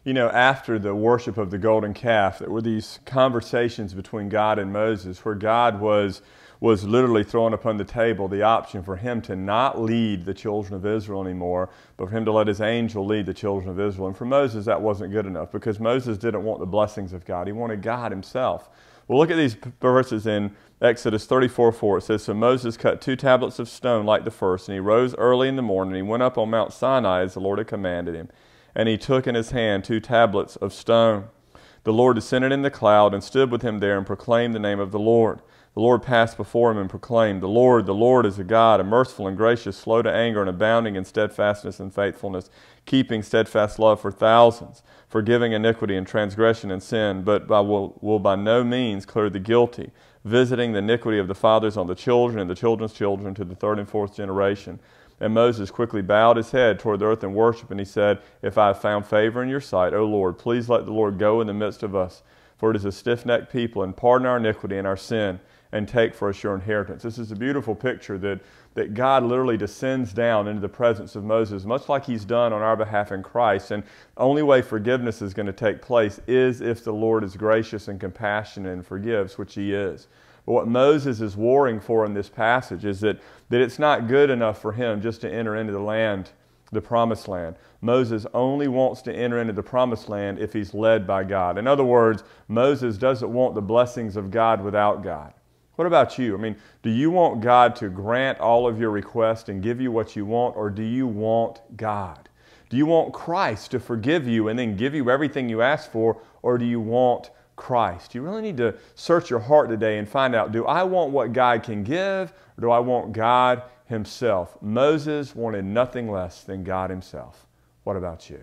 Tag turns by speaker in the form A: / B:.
A: after the worship of the golden calf, there were these conversations between God and Moses where God was literally throwing upon the table the option for him to not lead the children of Israel anymore, but for him to let his angel lead the children of Israel. And for Moses, that wasn't good enough because Moses didn't want the blessings of God. He wanted God himself. Well, look at these verses in Exodus 34:4. It says, "So Moses cut 2 tablets of stone like the first, and he rose early in the morning, and he went up on Mount Sinai as the Lord had commanded him. And he took in his hand 2 tablets of stone. The Lord descended in the cloud and stood with him there and proclaimed the name of the Lord. The Lord passed before him and proclaimed, the Lord is a God, a merciful and gracious, slow to anger and abounding in steadfastness and faithfulness, keeping steadfast love for thousands, forgiving iniquity and transgression and sin, but will by no means clear the guilty, visiting the iniquity of the fathers on the children and the children's children to the 3rd and 4th generation. And Moses quickly bowed his head toward the earth in worship, and he said, If I have found favor in your sight, O Lord, please let the Lord go in the midst of us, for it is a stiff-necked people, and pardon our iniquity and our sin, and take for us your inheritance." This is a beautiful picture that God literally descends down into the presence of Moses, much like he's done on our behalf in Christ. And the only way forgiveness is going to take place is if the Lord is gracious and compassionate and forgives, which he is. But what Moses is warring for in this passage is that it's not good enough for him just to enter into the land, the promised land. Moses only wants to enter into the promised land if he's led by God. In other words, Moses doesn't want the blessings of God without God. What about you? I mean, do you want God to grant all of your requests and give you what you want, or do you want God? Do you want Christ to forgive you and then give you everything you ask for, or do you want Christ? You really need to search your heart today and find out, do I want what God can give, or do I want God himself? Moses wanted nothing less than God himself. What about you?